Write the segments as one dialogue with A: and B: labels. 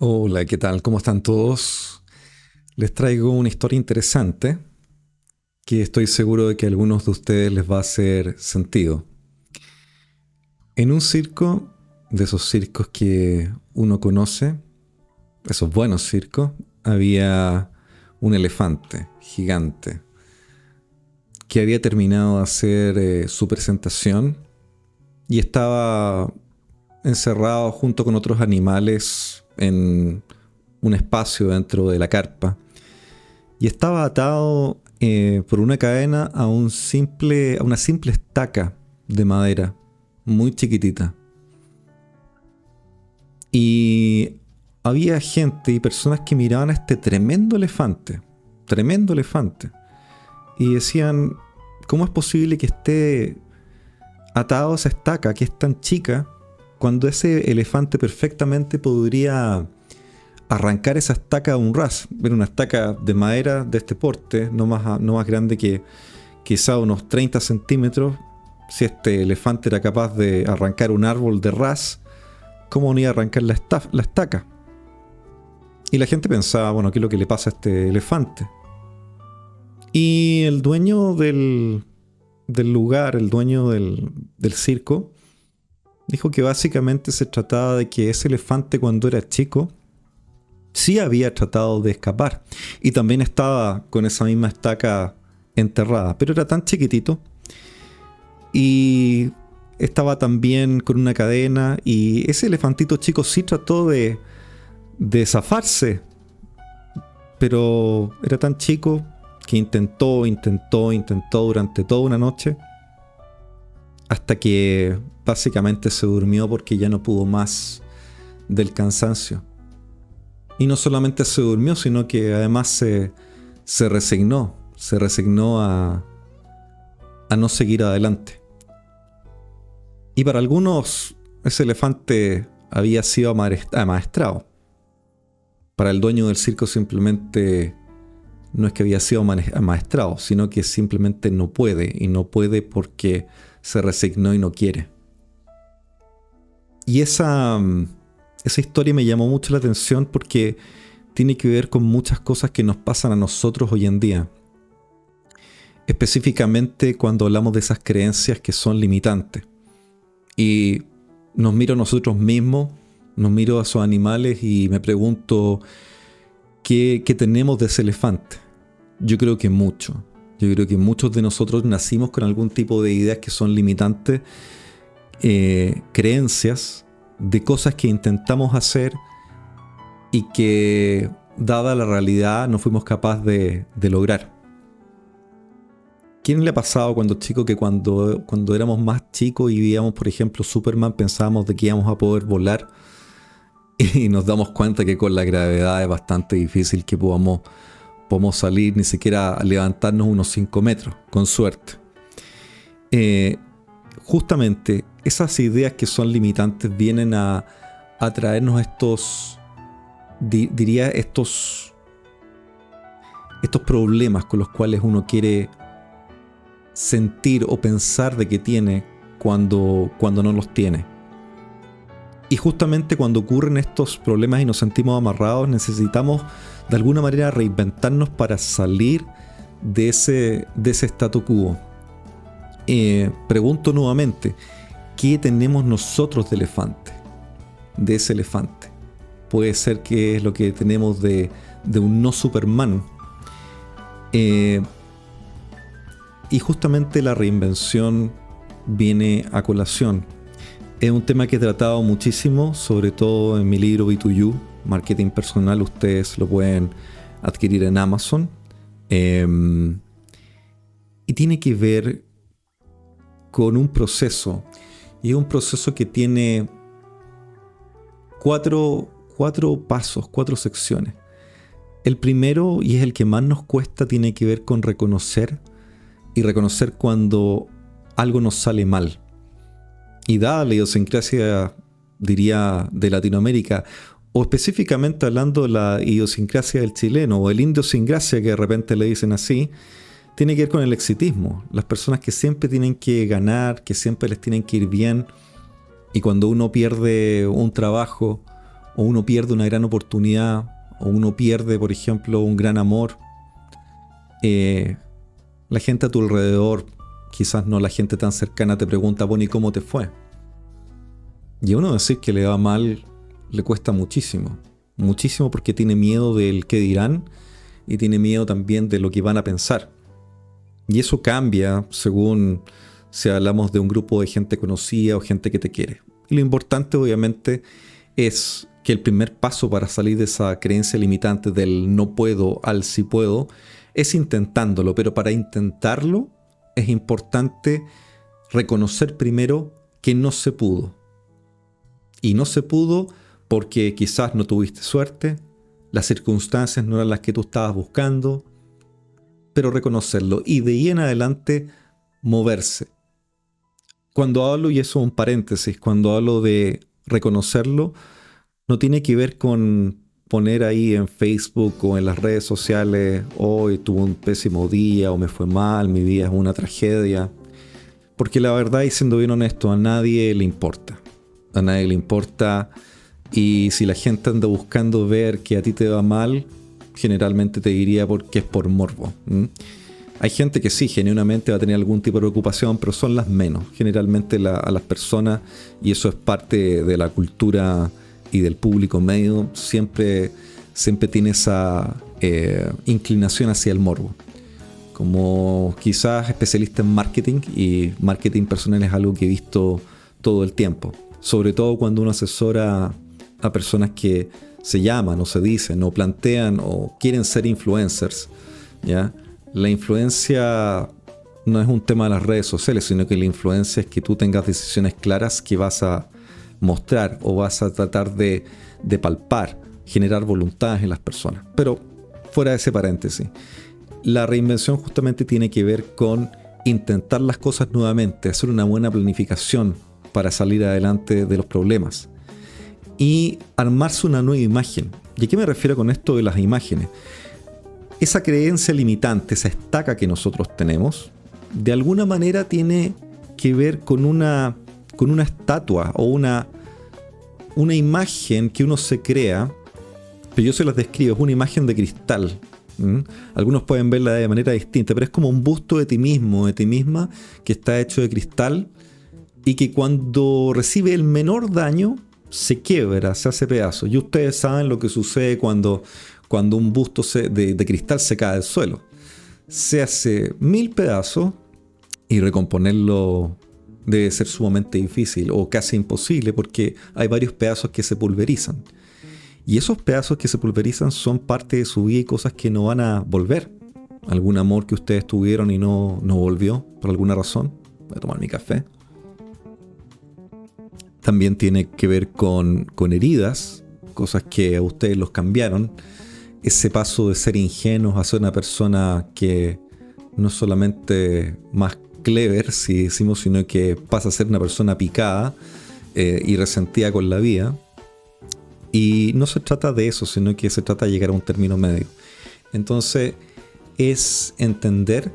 A: Hola, ¿qué tal? ¿Cómo están todos? Les traigo una historia interesante que estoy seguro de que a algunos de ustedes les va a hacer sentido. En un circo, de esos circos que uno conoce, esos buenos circos, había un elefante gigante que había terminado de hacer su presentación y estaba encerrado junto con otros animales en un espacio dentro de la carpa. Y estaba atado por una cadena a una simple estaca de madera, muy chiquitita. Y había gente y personas que miraban a este tremendo elefante, y decían, ¿cómo es posible que esté atado a esa estaca que es tan chica cuando ese elefante perfectamente podría arrancar esa estaca a un ras? Era una estaca de madera de este porte, no más grande que quizá unos 30 centímetros. Si este elefante era capaz de arrancar un árbol de ras, ¿cómo no iba a arrancar la estaca? Y la gente pensaba, bueno, ¿qué es lo que le pasa a este elefante? Y el dueño del lugar, el dueño del circo, dijo que básicamente se trataba de que ese elefante, cuando era chico, sí había tratado de escapar y también estaba con esa misma estaca enterrada, pero era tan chiquitito y estaba también con una cadena, y ese elefantito chico sí trató de zafarse, pero era tan chico que intentó durante toda una noche, hasta que básicamente se durmió porque ya no pudo más del cansancio. Y no solamente se durmió, sino que además se resignó a no seguir adelante. Y para algunos ese elefante había sido amaestrado. Para el dueño del circo simplemente no es que había sido amaestrado, sino que simplemente no puede, y no puede porque se resignó y no quiere. Y esa historia me llamó mucho la atención porque tiene que ver con muchas cosas que nos pasan a nosotros hoy en día. Específicamente cuando hablamos de esas creencias que son limitantes. Y nos miro a nosotros mismos, nos miro a esos animales y me pregunto, ¿qué tenemos de ese elefante? Yo creo que mucho. Yo creo que muchos de nosotros nacimos con algún tipo de ideas que son limitantes, creencias de cosas que intentamos hacer y que, dada la realidad, no fuimos capaces de lograr. ¿Quién le ha pasado cuando chico que cuando éramos más chicos y veíamos, por ejemplo, Superman, pensábamos de que íbamos a poder volar y nos damos cuenta que con la gravedad es bastante difícil que podamos salir, ni siquiera levantarnos unos 5 metros, con suerte? Justamente esas ideas que son limitantes vienen a traernos estos problemas con los cuales uno quiere sentir o pensar de que tiene cuando no los tiene. Y justamente cuando ocurren estos problemas y nos sentimos amarrados, necesitamos de alguna manera reinventarnos para salir de ese statu quo. Pregunto nuevamente, ¿qué tenemos nosotros de ese elefante? Puede ser que es lo que tenemos de un no Superman. Y justamente la reinvención viene a colación. Es un tema que he tratado muchísimo, sobre todo en mi libro B2U, Marketing Personal. Ustedes lo pueden adquirir en Amazon. Y tiene que ver con un proceso. Y es un proceso que tiene cuatro pasos, 4 secciones. El primero, y es el que más nos cuesta, tiene que ver con reconocer cuando algo nos sale mal. Y dada la idiosincrasia, diría, de Latinoamérica, o específicamente hablando de la idiosincrasia del chileno, o el idiosincrasia que de repente le dicen así, tiene que ver con el exitismo. Las personas que siempre tienen que ganar, que siempre les tienen que ir bien, y cuando uno pierde un trabajo o uno pierde una gran oportunidad, o uno pierde, por ejemplo, un gran amor, la gente a tu alrededor, quizás no la gente tan cercana, te pregunta, bueno, ¿y cómo te fue? Y a uno decir que le va mal le cuesta muchísimo. Muchísimo, porque tiene miedo del qué dirán y tiene miedo también de lo que van a pensar. Y eso cambia según si hablamos de un grupo de gente conocida o gente que te quiere. Y lo importante, obviamente, es que el primer paso para salir de esa creencia limitante del no puedo al sí puedo es intentándolo. Pero para intentarlo es importante reconocer primero que no se pudo. Y no se pudo porque quizás no tuviste suerte, las circunstancias no eran las que tú estabas buscando, pero reconocerlo y de ahí en adelante moverse. Cuando hablo, y eso es un paréntesis, cuando hablo de reconocerlo, no tiene que ver con poner ahí en Facebook o en las redes sociales, hoy tuve un pésimo día o me fue mal, mi vida es una tragedia. Porque la verdad, y siendo bien honesto, a nadie le importa. A nadie le importa. Y si la gente anda buscando ver que a ti te va mal, generalmente te diría porque es por morbo. Hay gente que sí, genuinamente va a tener algún tipo de preocupación, pero son las menos. Generalmente a las personas, y eso es parte de la cultura y del público medio, siempre tiene esa inclinación hacia el morbo. Como quizás especialista en marketing, y marketing personal es algo que he visto todo el tiempo. Sobre todo cuando uno asesora a personas que se llaman o se dicen o plantean o quieren ser influencers, ¿ya? La influencia no es un tema de las redes sociales, sino que la influencia es que tú tengas decisiones claras que vas a mostrar o vas a tratar de palpar, generar voluntades en las personas. Pero fuera de ese paréntesis, la reinvención justamente tiene que ver con intentar las cosas nuevamente, hacer una buena planificación para salir adelante de los problemas y armarse una nueva imagen. ¿Y a qué me refiero con esto de las imágenes? Esa creencia limitante, esa estaca que nosotros tenemos, de alguna manera tiene que ver con una estatua o una imagen que uno se crea, pero yo se las describo, es una imagen de cristal. Algunos pueden verla de manera distinta, pero es como un busto de ti mismo, de ti misma, que está hecho de cristal y que cuando recibe el menor daño se quiebra, se hace pedazo. Y ustedes saben lo que sucede cuando un busto de cristal se cae al suelo. Se hace 1000 pedazos y recomponerlo debe ser sumamente difícil o casi imposible, porque hay varios pedazos que se pulverizan. Y esos pedazos que se pulverizan son parte de su vida y cosas que no van a volver. Algún amor que ustedes tuvieron y no volvió por alguna razón. Voy a tomar mi café. También tiene que ver con heridas, cosas que a ustedes los cambiaron. Ese paso de ser ingenuos a ser una persona que no es solamente más clever, si decimos, sino que pasa a ser una persona picada y resentida con la vida. Y no se trata de eso, sino que se trata de llegar a un término medio. Entonces, es entender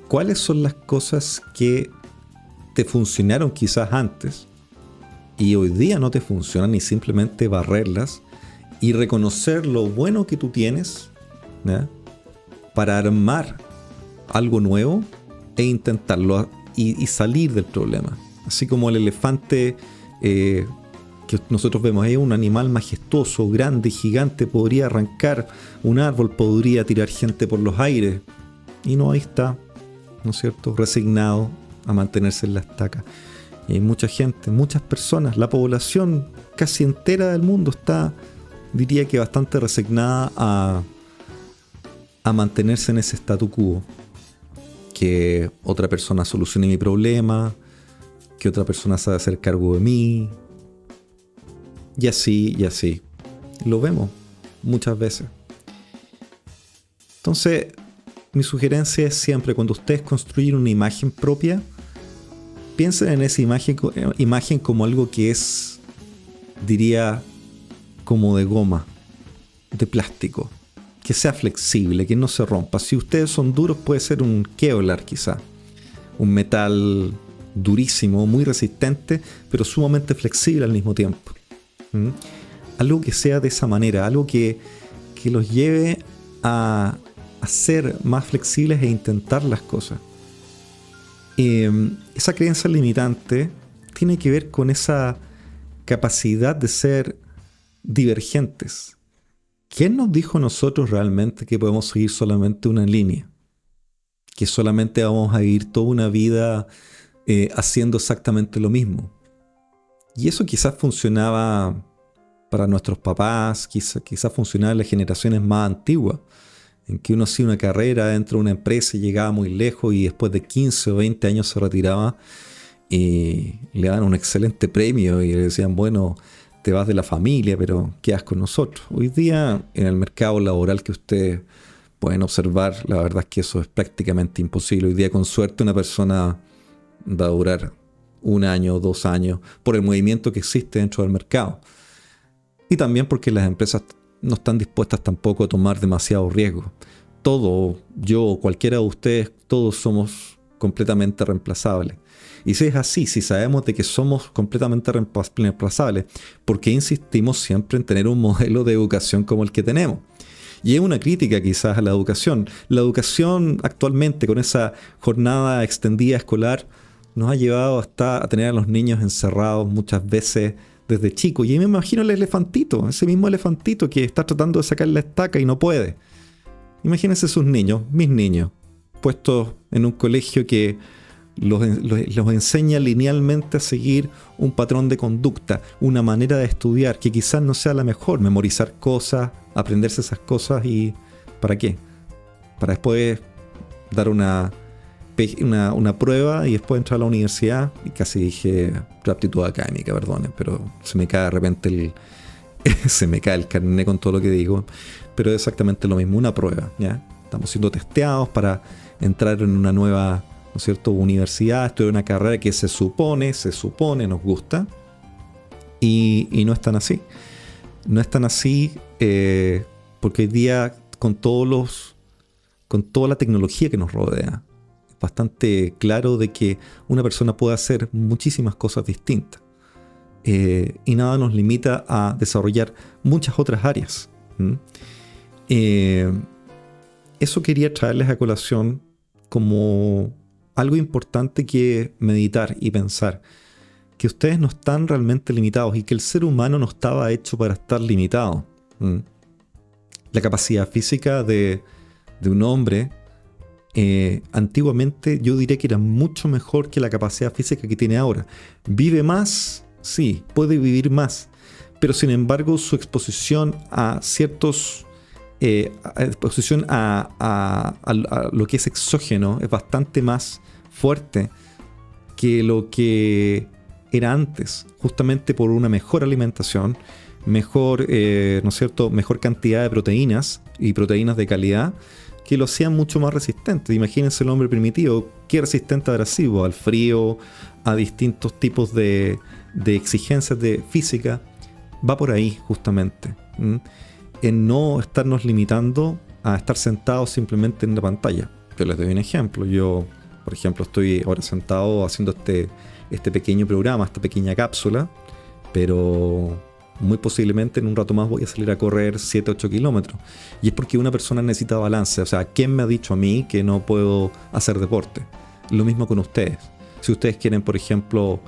A: cuáles son las cosas que te funcionaron quizás antes y hoy día no te funcionan, y simplemente barrerlas y reconocer lo bueno que tú tienes, ¿ya? Para armar algo nuevo e intentarlo y salir del problema. Así como el elefante que nosotros vemos es un animal majestuoso, grande, gigante, podría arrancar un árbol, podría tirar gente por los aires, y no, ahí está, ¿no es cierto?, resignado a mantenerse en la estaca. Y hay mucha gente, muchas personas, la población casi entera del mundo está, diría que bastante resignada a mantenerse en ese statu quo. Que otra persona solucione mi problema, que otra persona se hacer cargo de mí, y así, y así. Lo vemos muchas veces. Entonces, mi sugerencia es siempre, cuando ustedes construyen una imagen propia, piensen en esa imagen como algo que es, diría, como de goma, de plástico, que sea flexible, que no se rompa. Si ustedes son duros, puede ser un Kevlar quizá, un metal durísimo, muy resistente, pero sumamente flexible al mismo tiempo. algo que sea de esa manera, algo que los lleve a ser más flexibles e intentar las cosas. Esa creencia limitante tiene que ver con esa capacidad de ser divergentes. ¿Quién nos dijo a nosotros realmente que podemos seguir solamente una línea? Que solamente vamos a vivir toda una vida haciendo exactamente lo mismo. Y eso quizás funcionaba para nuestros papás, quizás funcionaba en las generaciones más antiguas, en que uno hacía una carrera dentro de una empresa y llegaba muy lejos y después de 15 o 20 años se retiraba y le daban un excelente premio y le decían, bueno, te vas de la familia, pero quedas con nosotros. Hoy día, en el mercado laboral que ustedes pueden observar, la verdad es que eso es prácticamente imposible. Hoy día, con suerte, una persona va a durar 1 año o 2 años por el movimiento que existe dentro del mercado. Y también porque las empresas no están dispuestas tampoco a tomar demasiado riesgo. Todo, yo, cualquiera de ustedes, todos somos completamente reemplazables. Y si es así, si sabemos de que somos completamente reemplazables, ¿por qué insistimos siempre en tener un modelo de educación como el que tenemos? Y es una crítica quizás a la educación. La educación actualmente, con esa jornada extendida escolar, nos ha llevado hasta a tener a los niños encerrados muchas veces desde chicos. Y ahí me imagino el elefantito, ese mismo elefantito que está tratando de sacar la estaca y no puede. Imagínense sus niños, mis niños, puestos en un colegio que los enseña linealmente a seguir un patrón de conducta, una manera de estudiar que quizás no sea la mejor, memorizar cosas, aprenderse esas cosas y ¿para qué? Para después dar una prueba y después entrar a la universidad, y casi dije aptitud académica, perdonen, pero se me cae de repente se me cae el carnet con todo lo que digo, pero es exactamente lo mismo, una prueba, ¿ya? Estamos siendo testeados para entrar en una nueva, ¿no es cierto?, universidad, estudiar una carrera que se supone nos gusta, y no es tan así. No es tan así porque hoy día con toda la tecnología que nos rodea, bastante claro de que una persona puede hacer muchísimas cosas distintas y nada nos limita a desarrollar muchas otras áreas. Eso quería traerles a colación como algo importante que meditar y pensar, que ustedes no están realmente limitados y que el ser humano no estaba hecho para estar limitado. La capacidad física de un hombre antiguamente yo diría que era mucho mejor que la capacidad física que tiene ahora. ¿Vive más? Sí, puede vivir más, pero sin embargo su exposición a ciertos exposición a lo que es exógeno es bastante más fuerte que lo que era antes, justamente por una mejor alimentación, mejor, ¿no es cierto?, mejor cantidad de proteínas y proteínas de calidad, que lo hacían mucho más resistente. Imagínense el hombre primitivo, qué resistente habrá sido al frío, a distintos tipos de exigencias de física. Va por ahí justamente, en no estarnos limitando a estar sentados simplemente en la pantalla. Yo les doy un ejemplo. Yo, por ejemplo, estoy ahora sentado haciendo este pequeño programa, esta pequeña cápsula, pero muy posiblemente en un rato más voy a salir a correr 7-8 kilómetros. Y es porque una persona necesita balance. O sea, ¿quién me ha dicho a mí que no puedo hacer deporte? Lo mismo con ustedes. Si ustedes quieren, por ejemplo,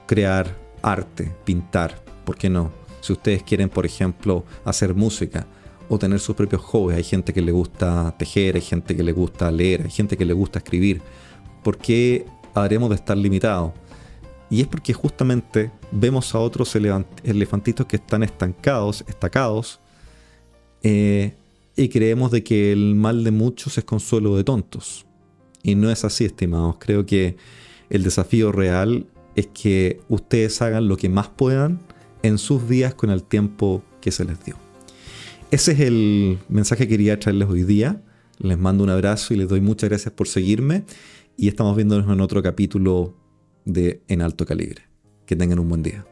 A: crear arte, pintar, ¿por qué no? Si ustedes quieren, por ejemplo, hacer música o tener sus propios hobbies, hay gente que le gusta tejer, hay gente que le gusta leer, hay gente que le gusta escribir. ¿Por qué habremos de estar limitados? Y es porque justamente vemos a otros elefantitos que están estacados, y creemos de que el mal de muchos es consuelo de tontos. Y no es así, estimados. Creo que el desafío real es que ustedes hagan lo que más puedan en sus días con el tiempo que se les dio. Ese es el mensaje que quería traerles hoy día. Les mando un abrazo y les doy muchas gracias por seguirme. Y estamos viéndonos en otro capítulo de En Alto Calibre. Que tengan un buen día.